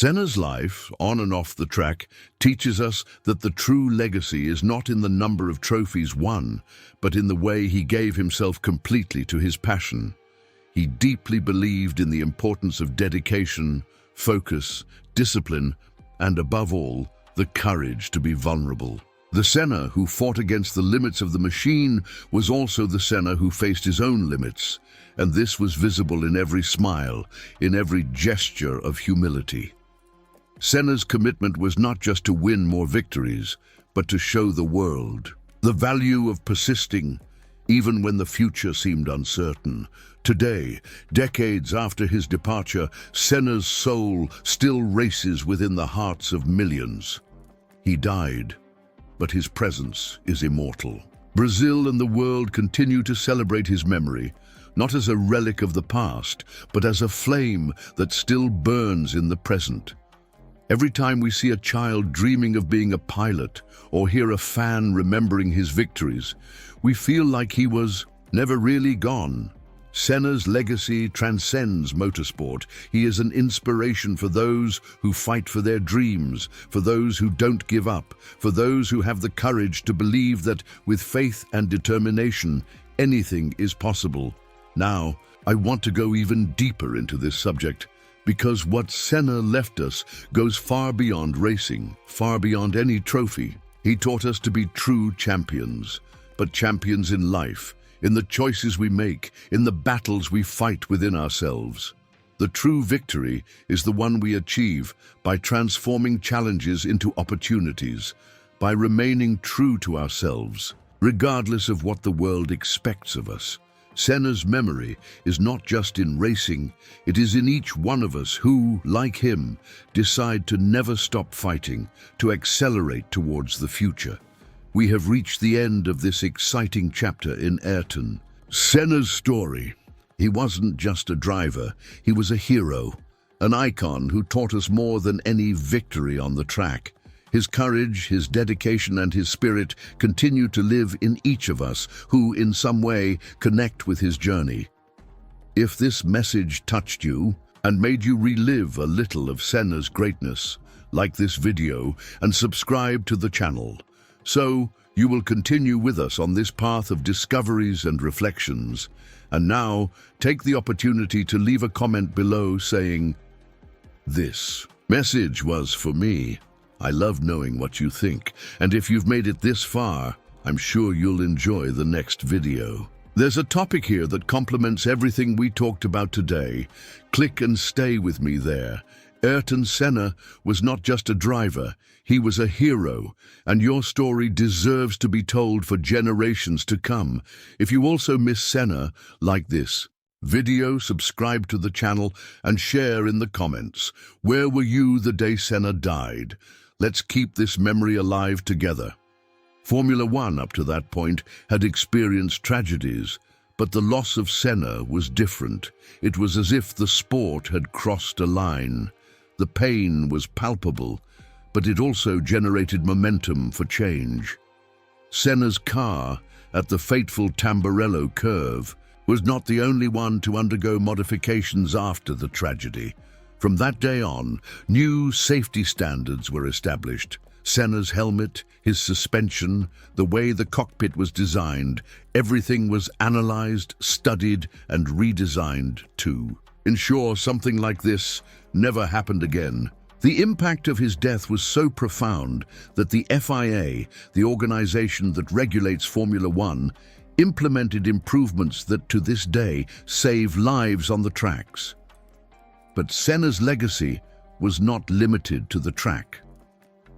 Senna's life, on and off the track, teaches us that the true legacy is not in the number of trophies won, but in the way he gave himself completely to his passion. He deeply believed in the importance of dedication, focus, discipline, and above all, the courage to be vulnerable. The Senna who fought against the limits of the machine was also the Senna who faced his own limits, and this was visible in every smile, in every gesture of humility. Senna's commitment was not just to win more victories, but to show the world the value of persisting, even when the future seemed uncertain. Today, decades after his departure, Senna's soul still races within the hearts of millions. He died, but his presence is immortal. Brazil and the world continue to celebrate his memory, not as a relic of the past, but as a flame that still burns in the present. Every time we see a child dreaming of being a pilot or hear a fan remembering his victories, we feel like he was never really gone. Senna's legacy transcends motorsport. He is an inspiration for those who fight for their dreams, for those who don't give up, for those who have the courage to believe that with faith and determination, anything is possible. Now, I want to go even deeper into this subject, because what Senna left us goes far beyond racing, far beyond any trophy. He taught us to be true champions, but champions in life, in the choices we make, in the battles we fight within ourselves. The true victory is the one we achieve by transforming challenges into opportunities, by remaining true to ourselves, regardless of what the world expects of us. Senna's memory is not just in racing, it is in each one of us who, like him, decide to never stop fighting, to accelerate towards the future. We have reached the end of this exciting chapter in Ayrton Senna's story. He wasn't just a driver, he was a hero, an icon who taught us more than any victory on the track. His courage, his dedication, and his spirit continue to live in each of us who, in some way, connect with his journey. If this message touched you and made you relive a little of Senna's greatness, like this video and subscribe to the channel, so you will continue with us on this path of discoveries and reflections. And now, take the opportunity to leave a comment below saying, "This message was for me." I love knowing what you think, and if you've made it this far, I'm sure you'll enjoy the next video. There's a topic here that complements everything we talked about today. Click and stay with me there. Ayrton Senna was not just a driver, he was a hero, and your story deserves to be told for generations to come. If you also miss Senna, like this video, subscribe to the channel, and share in the comments. Where were you the day Senna died? Let's keep this memory alive together. Formula One, up to that point, had experienced tragedies, but the loss of Senna was different. It was as if the sport had crossed a line. The pain was palpable, but it also generated momentum for change. Senna's car, at the fateful Tamburello curve, was not the only one to undergo modifications after the tragedy. From that day on, new safety standards were established. Senna's helmet, his suspension, the way the cockpit was designed, everything was analyzed, studied, and redesigned to ensure something like this never happened again. The impact of his death was so profound that the FIA, the organization that regulates Formula One, implemented improvements that to this day save lives on the tracks. But Senna's legacy was not limited to the track.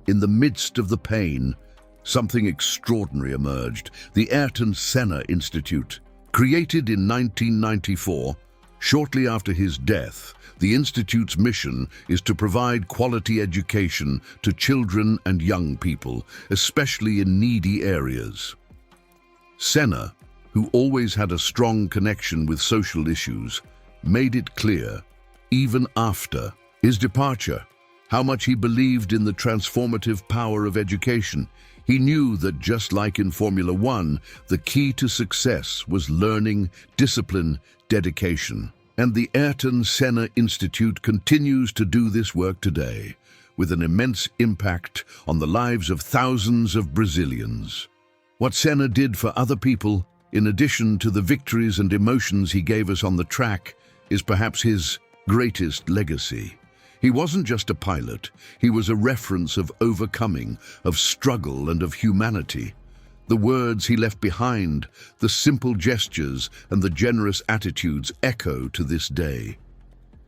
In the midst of the pain, something extraordinary emerged: the Ayrton Senna Institute. Created in 1994, shortly after his death, the Institute's mission is to provide quality education to children and young people, especially in needy areas. Senna, who always had a strong connection with social issues, made it clear, even after his departure, how much he believed in the transformative power of education. He knew that just like in Formula One, the key to success was learning, discipline, dedication. And the Ayrton Senna Institute continues to do this work today, with an immense impact on the lives of thousands of Brazilians. What Senna did for other people, in addition to the victories and emotions he gave us on the track, is perhaps his greatest legacy. He wasn't just a pilot, he was a reference of overcoming, of struggle and of humanity. The words he left behind, the simple gestures and the generous attitudes echo to this day.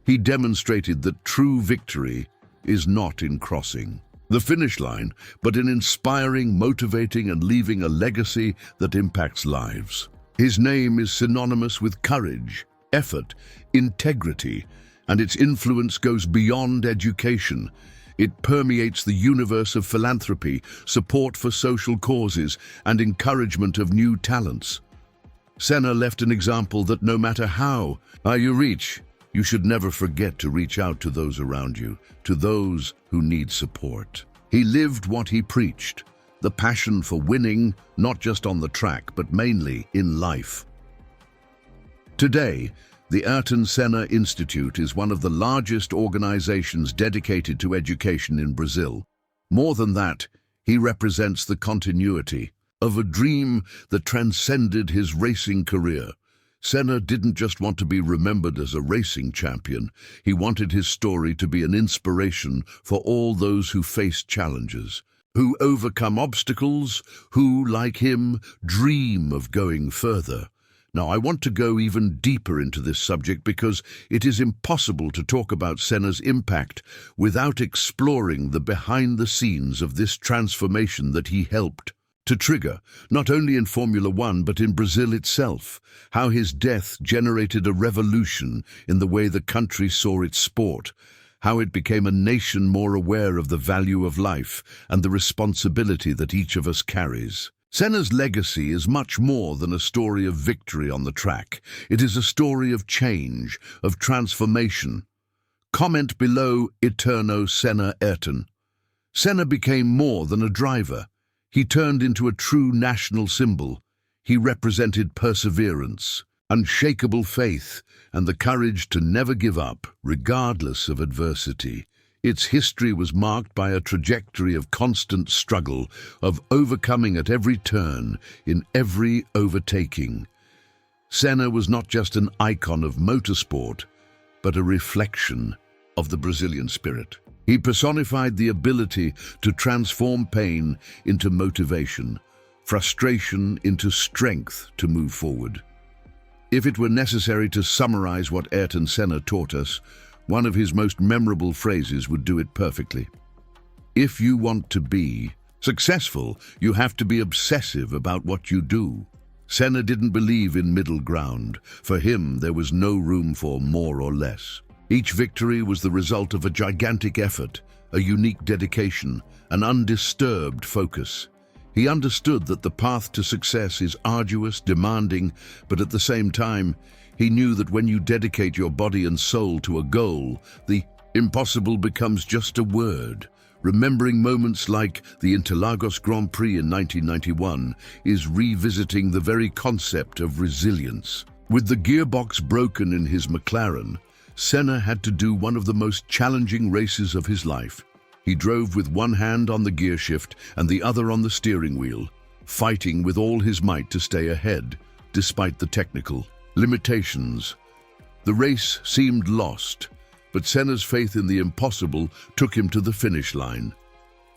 He demonstrated that true victory is not in crossing the finish line, but in inspiring, motivating and leaving a legacy that impacts lives. His name is synonymous with courage, effort, integrity, and its influence goes beyond education. It permeates the universe of philanthropy, support for social causes, and encouragement of new talents. Senna left an example that no matter how high you reach, you should never forget to reach out to those around you, to those who need support. He lived what he preached, the passion for winning, not just on the track, but mainly in life. Today, the Ayrton Senna Institute is one of the largest organizations dedicated to education in Brazil. More than that, he represents the continuity of a dream that transcended his racing career. Senna didn't just want to be remembered as a racing champion, he wanted his story to be an inspiration for all those who face challenges, who overcome obstacles, who, like him, dream of going further. Now, I want to go even deeper into this subject because it is impossible to talk about Senna's impact without exploring the behind the scenes of this transformation that he helped to trigger, not only in Formula One but in Brazil itself, how his death generated a revolution in the way the country saw its sport, how it became a nation more aware of the value of life and the responsibility that each of us carries. Senna's legacy is much more than a story of victory on the track. It is a story of change, of transformation. Comment below Eterno Senna Ayrton. Senna became more than a driver. He turned into a true national symbol. He represented perseverance, unshakable faith, and the courage to never give up, regardless of adversity. Its history was marked by a trajectory of constant struggle, of overcoming at every turn, in every overtaking. Senna was not just an icon of motorsport, but a reflection of the Brazilian spirit. He personified the ability to transform pain into motivation, frustration into strength to move forward. If it were necessary to summarize what Ayrton Senna taught us, one of his most memorable phrases would do it perfectly. If you want to be successful, you have to be obsessive about what you do. Senna didn't believe in middle ground. For him, there was no room for more or less. Each victory was the result of a gigantic effort, a unique dedication, an undisturbed focus. He understood that the path to success is arduous, demanding, but at the same time, he knew that when you dedicate your body and soul to a goal, the impossible becomes just a word. Remembering moments like the Interlagos Grand Prix in 1991 is revisiting the very concept of resilience. With the gearbox broken in his McLaren, Senna had to do one of the most challenging races of his life. He drove with one hand on the gear shift and the other on the steering wheel, fighting with all his might to stay ahead, despite the technical limitations. The race seemed lost, but Senna's faith in the impossible took him to the finish line.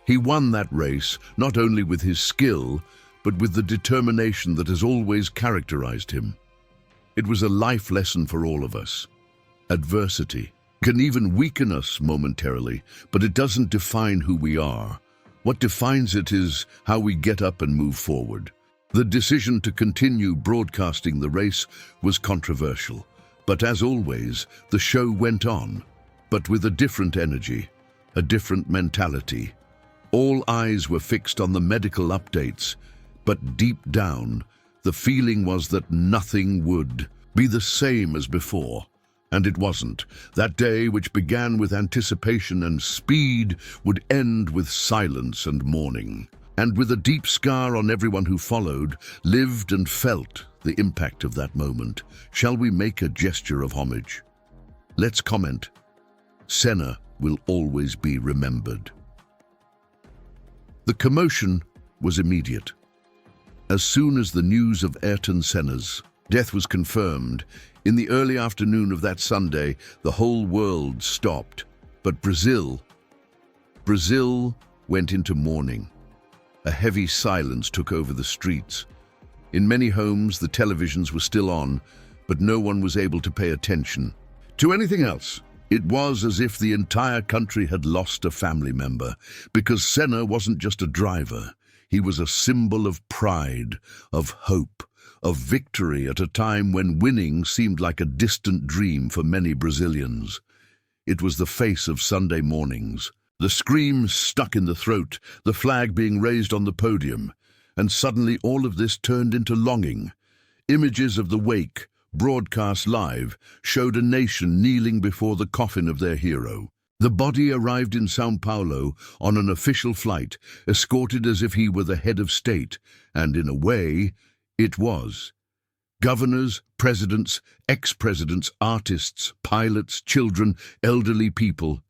He won that race not only with his skill, but with the determination that has always characterized him. It was a life lesson for all of us. Adversity can even weaken us momentarily, but it doesn't define who we are. What defines it is how we get up and move forward. The decision to continue broadcasting the race was controversial, but as always, the show went on, but with a different energy, a different mentality. All eyes were fixed on the medical updates, but deep down, the feeling was that nothing would be the same as before. And it wasn't. That day, which began with anticipation and speed, would end with silence and mourning. and with a deep scar on everyone who followed, lived and felt the impact of that moment, shall we make a gesture of homage? Let's comment. Senna will always be remembered. The commotion was immediate. As soon as the news of Ayrton Senna's death was confirmed, in the early afternoon of that Sunday, the whole world stopped. But Brazil went into mourning. A heavy silence took over the streets. In many homes, the televisions were still on, but no one was able to pay attention to anything else. It was as if the entire country had lost a family member, because Senna wasn't just a driver. He was a symbol of pride, of hope, of victory at a time when winning seemed like a distant dream for many Brazilians. It was the face of Sunday mornings. The scream stuck in the throat, the flag being raised on the podium, and suddenly all of this turned into longing. Images of the wake, broadcast live, showed a nation kneeling before the coffin of their hero. The body arrived in São Paulo on an official flight, escorted as if he were the head of state, and in a way, it was. Governors, presidents, ex-presidents, artists, pilots, children, elderly people.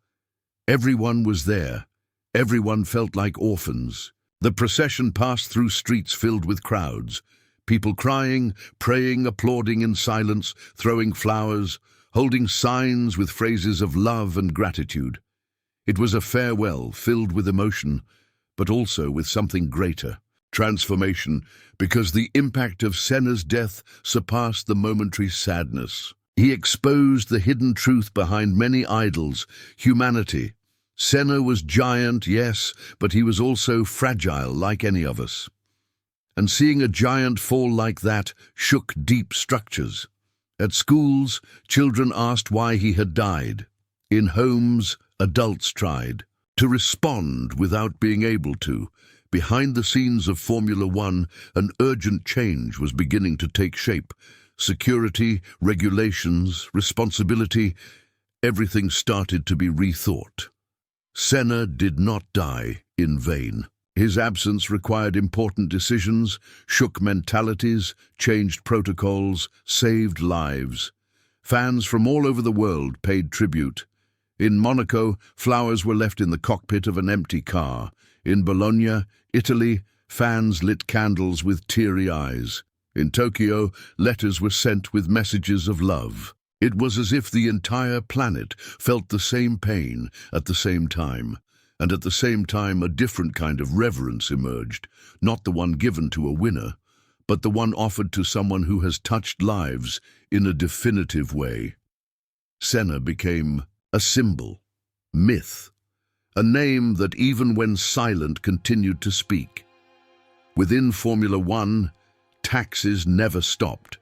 Everyone was there. Everyone felt like orphans. The procession passed through streets filled with crowds. People crying, praying, applauding in silence, throwing flowers, holding signs with phrases of love and gratitude. It was a farewell filled with emotion, but also with something greater. Transformation, because the impact of Senna's death surpassed the momentary sadness. He exposed the hidden truth behind many idols, humanity. Senna was giant, yes, but he was also fragile like any of us. And seeing a giant fall like that shook deep structures. At schools, children asked why he had died. In homes, adults tried to respond without being able to. Behind the scenes of Formula One, an urgent change was beginning to take shape. Security, regulations, responsibility, everything started to be rethought. Senna did not die in vain. His absence required important decisions, shook mentalities, changed protocols, saved lives. Fans from all over the world paid tribute. In Monaco, flowers were left in the cockpit of an empty car. In Bologna, Italy, fans lit candles with teary eyes. In Tokyo, letters were sent with messages of love. It was as if the entire planet felt the same pain at the same time, and at the same time a different kind of reverence emerged, not the one given to a winner, but the one offered to someone who has touched lives in a definitive way. Senna became a symbol, myth, a name that even when silent continued to speak. Within Formula One, taxes never stopped.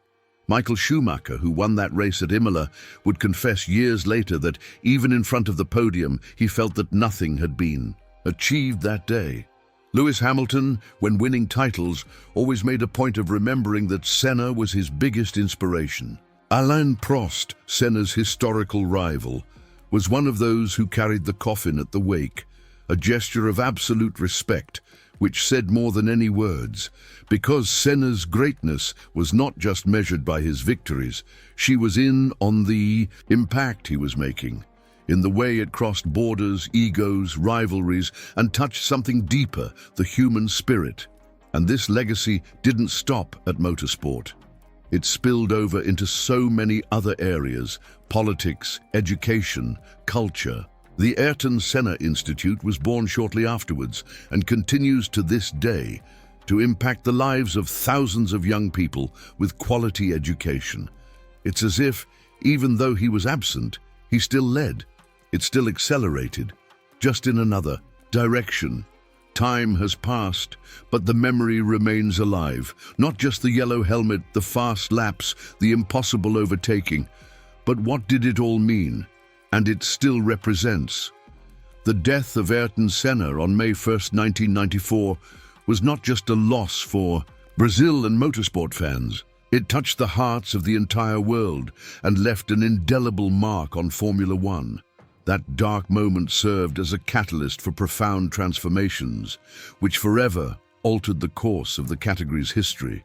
Michael Schumacher, who won that race at Imola, would confess years later that even in front of the podium, he felt that nothing had been achieved that day. Lewis Hamilton, when winning titles, always made a point of remembering that Senna was his biggest inspiration. Alain Prost, Senna's historical rival, was one of those who carried the coffin at the wake, a gesture of absolute respect, which said more than any words, because Senna's greatness was not just measured by his victories. She was in on the impact he was making, in the way it crossed borders, egos, rivalries, and touched something deeper, the human spirit. And this legacy didn't stop at motorsport. It spilled over into so many other areas: politics, education, culture. The Ayrton Senna Institute was born shortly afterwards and continues to this day to impact the lives of thousands of young people with quality education. It's as if, even though he was absent, he still led. It still accelerated, just in another direction. Time has passed, but the memory remains alive. Not just the yellow helmet, the fast laps, the impossible overtaking, but what did it all mean? And it still represents. The death of Ayrton Senna on May 1st, 1994, was not just a loss for Brazil and motorsport fans. It touched the hearts of the entire world and left an indelible mark on Formula One. That dark moment served as a catalyst for profound transformations, which forever altered the course of the category's history.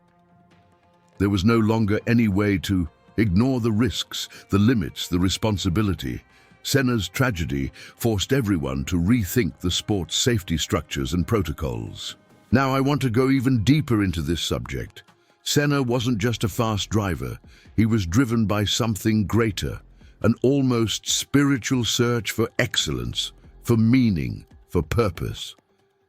There was no longer any way to ignore the risks, the limits, the responsibility. Senna's tragedy forced everyone to rethink the sport's safety structures and protocols. Now I want to go even deeper into this subject. Senna wasn't just a fast driver. He was driven by something greater, an almost spiritual search for excellence, for meaning, for purpose.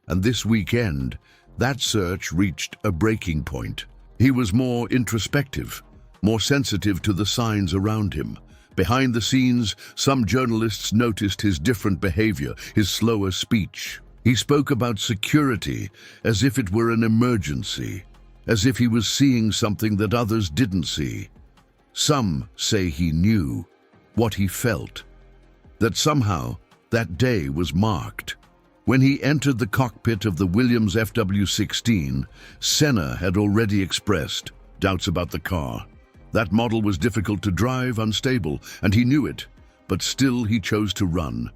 And this weekend, that search reached a breaking point. He was more introspective, more sensitive to the signs around him. Behind the scenes, some journalists noticed his different behavior, his slower speech. He spoke about security as if it were an emergency, as if he was seeing something that others didn't see. Some say he knew what he felt, that somehow that day was marked. When he entered the cockpit of the Williams FW16, Senna had already expressed doubts about the car. That model was difficult to drive, unstable, and he knew it, but still he chose to run.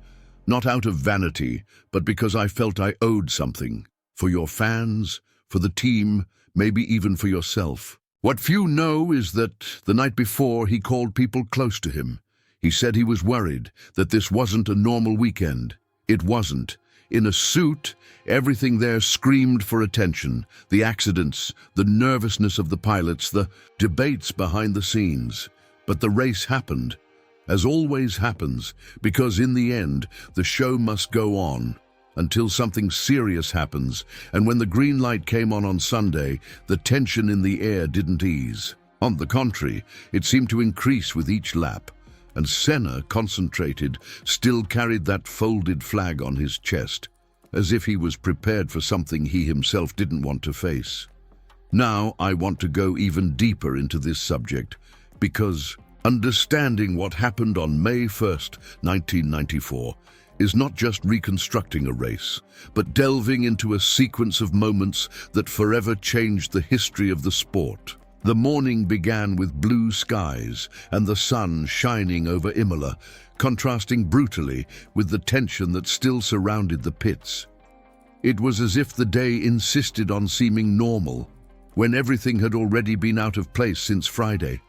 Not out of vanity, but because I felt I owed something. For your fans, for the team, maybe even for yourself. What few know is that the night before he called people close to him. He said he was worried that this wasn't a normal weekend. It wasn't. In a suit, everything there screamed for attention. The accidents, the nervousness of the pilots, the debates behind the scenes. But the race happened, as always happens, because in the end, the show must go on until something serious happens. And when the green light came on Sunday, the tension in the air didn't ease. On the contrary, it seemed to increase with each lap. And Senna, concentrated, still carried that folded flag on his chest, as if he was prepared for something he himself didn't want to face. Now I want to go even deeper into this subject, because understanding what happened on May 1st, 1994, is not just reconstructing a race, but delving into a sequence of moments that forever changed the history of the sport. The morning began with blue skies and the sun shining over Imola, contrasting brutally with the tension that still surrounded the pits. It was as if the day insisted on seeming normal, when everything had already been out of place since Friday.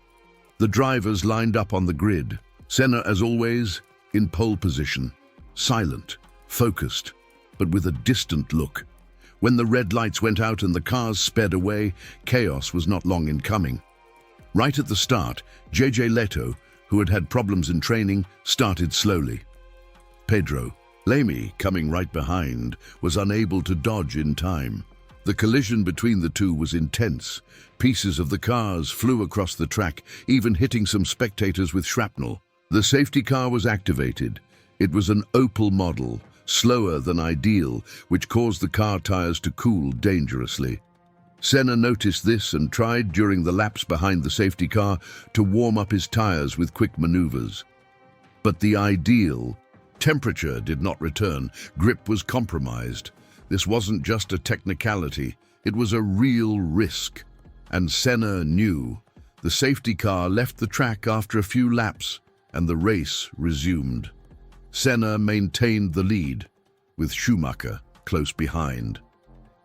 The drivers lined up on the grid, Senna, as always, in pole position, silent, focused, but with a distant look. When the red lights went out and the cars sped away, chaos was not long in coming. Right at the start, JJ Leto, who had had problems in training, started slowly. Pedro Lamy, coming right behind, was unable to dodge in time. The collision between the two was intense. Pieces of the cars flew across the track, even hitting some spectators with shrapnel. The safety car was activated. It was an Opel model, slower than ideal, which caused the car tires to cool dangerously. Senna noticed this and tried during the laps behind the safety car to warm up his tires with quick maneuvers. But the ideal temperature did not return. Grip was compromised. This wasn't just a technicality, it was a real risk. And Senna knew. The safety car left the track after a few laps, and the race resumed. Senna maintained the lead, with Schumacher close behind.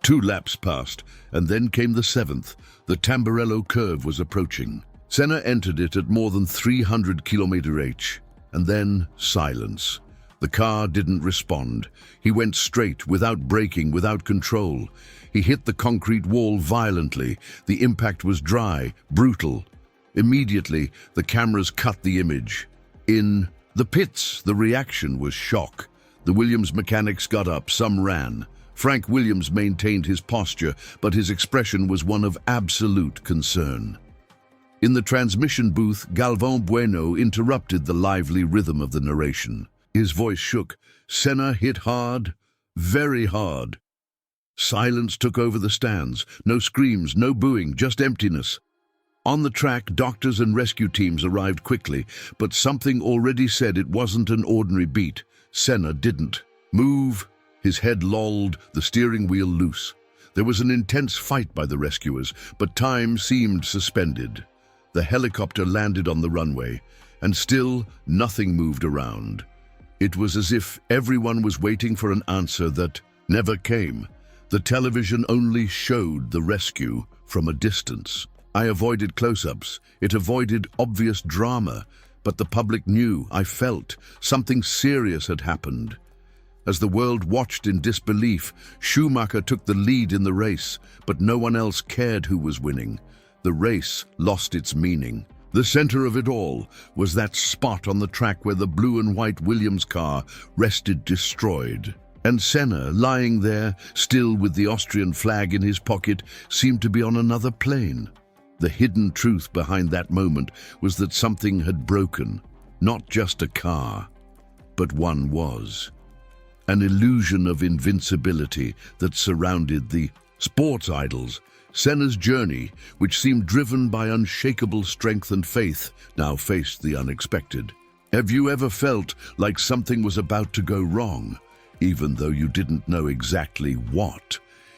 2 laps passed, and then came the 7th. The Tamburello curve was approaching. Senna entered it at more than 300 km/h, and then silence. The car didn't respond. He went straight, without braking, without control. He hit the concrete wall violently. The impact was dry, brutal. Immediately, the cameras cut the image. In the pits, the reaction was shock. The Williams mechanics got up, some ran. Frank Williams maintained his posture, but his expression was one of absolute concern. In the transmission booth, Galvão Bueno interrupted the lively rhythm of the narration. His voice shook. Senna hit hard, very hard. Silence took over the stands. No screams, no booing, just emptiness. On the track, doctors and rescue teams arrived quickly, but something already said it wasn't an ordinary beat. Senna didn't move. His head lolled, the steering wheel loose. There was an intense fight by the rescuers, but time seemed suspended. The helicopter landed on the runway, and still nothing moved around. It was as if everyone was waiting for an answer that never came. The television only showed the rescue from a distance. I avoided close-ups. It avoided obvious drama, but the public knew, I felt, something serious had happened. As the world watched in disbelief, Schumacher took the lead in the race, but no one else cared who was winning. The race lost its meaning. The center of it all was that spot on the track where the blue and white Williams car rested destroyed. And Senna, lying there, still with the Austrian flag in his pocket, seemed to be on another plane. The hidden truth behind that moment was that something had broken. Not just a car, but one was. An illusion of invincibility that surrounded the sports idols. Senna's journey, which seemed driven by unshakable strength and faith, now faced the unexpected. Have you ever felt like something was about to go wrong, even though you didn't know exactly what?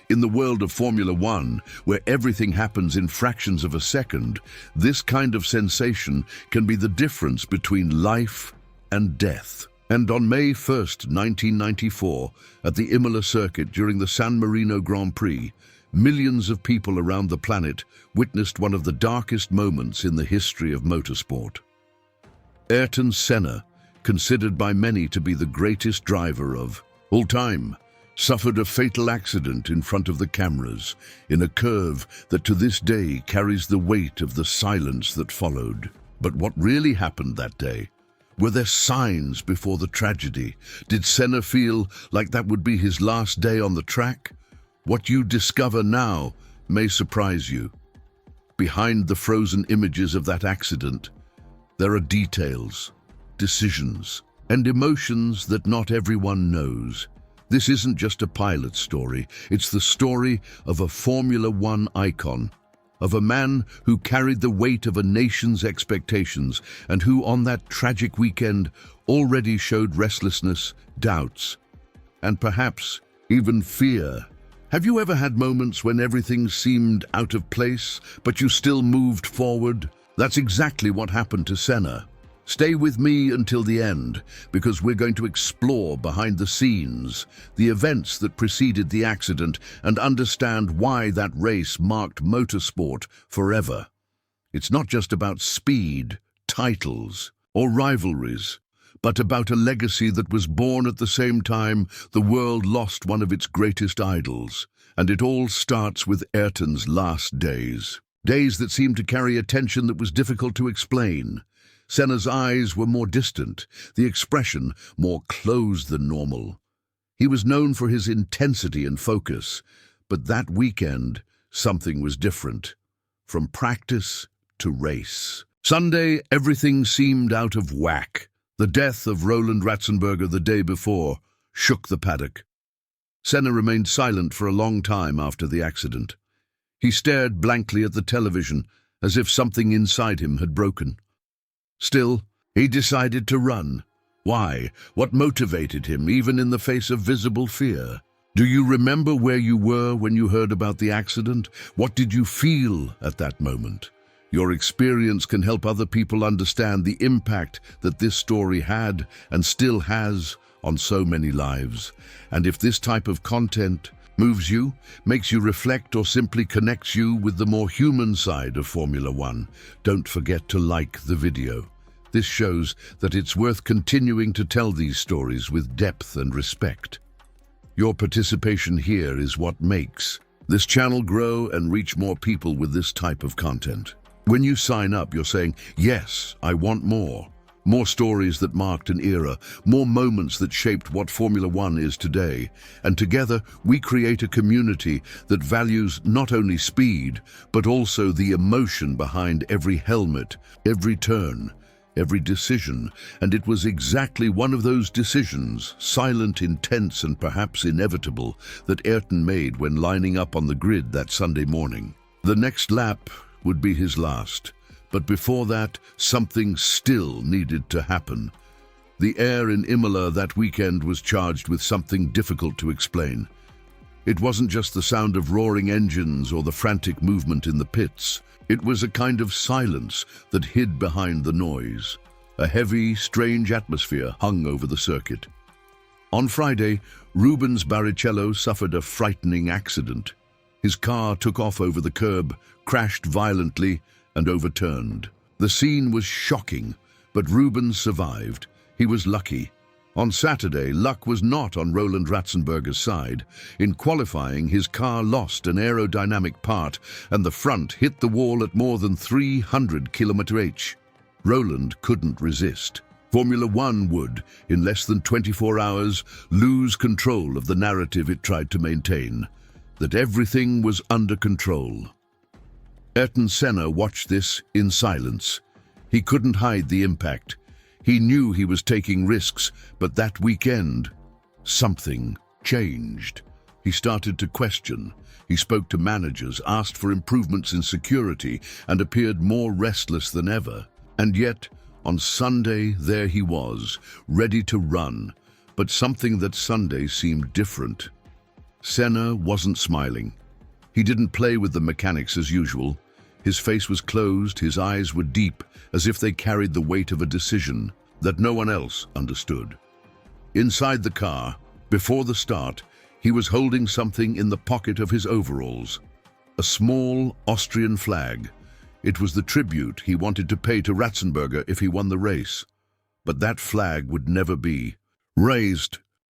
In the world of Formula One, where everything happens in fractions of a second, this kind of sensation can be the difference between life and death. And on May 1st, 1994, at the Imola circuit during the San Marino Grand Prix, millions of people around the planet witnessed one of the darkest moments in the history of motorsport. Ayrton Senna, considered by many to be the greatest driver of all time, suffered a fatal accident in front of the cameras, in a curve that to this day carries the weight of the silence that followed. But what really happened that day? Were there signs before the tragedy? Did Senna feel like that would be his last day on the track? What you discover now may surprise you. Behind the frozen images of that accident, there are details, decisions, and emotions that not everyone knows. This isn't just a pilot's story, it's the story of a Formula One icon, of a man who carried the weight of a nation's expectations and who on that tragic weekend already showed restlessness, doubts, and perhaps even fear. Have you ever had moments when everything seemed out of place, but you still moved forward? That's exactly what happened to Senna. Stay with me until the end, because we're going to explore behind the scenes, the events that preceded the accident, and understand why that race marked motorsport forever. It's not just about speed, titles, or rivalries, but about a legacy that was born at the same time the world lost one of its greatest idols. And it all starts with Ayrton's last days. Days that seemed to carry a tension that was difficult to explain. Senna's eyes were more distant, the expression more closed than normal. He was known for his intensity and focus, but that weekend, something was different. From practice to race. Sunday, everything seemed out of whack. The death of Roland Ratzenberger the day before shook the paddock. Senna remained silent for a long time after the accident. He stared blankly at the television, as if something inside him had broken. Still, he decided to run. Why? What motivated him, even in the face of visible fear? Do you remember where you were when you heard about the accident? What did you feel at that moment? Your experience can help other people understand the impact that this story had and still has on so many lives. And if this type of content moves you, makes you reflect, or simply connects you with the more human side of Formula One, don't forget to like the video. This shows that it's worth continuing to tell these stories with depth and respect. Your participation here is what makes this channel grow and reach more people with this type of content. When you sign up, you're saying, yes, I want more. More stories that marked an era, more moments that shaped what Formula One is today. And together, we create a community that values not only speed, but also the emotion behind every helmet, every turn, every decision. And it was exactly one of those decisions, silent, intense, and perhaps inevitable, that Ayrton made when lining up on the grid that Sunday morning. The next lap would be his last. But before that, something still needed to happen. The air in Imola that weekend was charged with something difficult to explain. It wasn't just the sound of roaring engines or the frantic movement in the pits. It was a kind of silence that hid behind the noise. A heavy, strange atmosphere hung over the circuit. On Friday, Rubens Barrichello suffered a frightening accident. His car took off over the curb, crashed violently, and overturned. The scene was shocking, but Rubens survived. He was lucky. On Saturday, luck was not on Roland Ratzenberger's side. In qualifying, his car lost an aerodynamic part, and the front hit the wall at more than 300 km/h. Roland couldn't resist. Formula One would, in less than 24 hours, lose control of the narrative it tried to maintain, that everything was under control. Ayrton Senna watched this in silence. He couldn't hide the impact. He knew he was taking risks, but that weekend, something changed. He started to question. He spoke to managers, asked for improvements in security, and appeared more restless than ever. And yet, on Sunday, there he was, ready to run. But something that Sunday seemed different. Senna wasn't smiling. He didn't play with the mechanics as usual. His face was closed, his eyes were deep, as if they carried the weight of a decision that no one else understood. Inside the car, before the start, he was holding something in the pocket of his overalls. A small Austrian flag. It was the tribute he wanted to pay to Ratzenberger if he won the race. But that flag would never be raised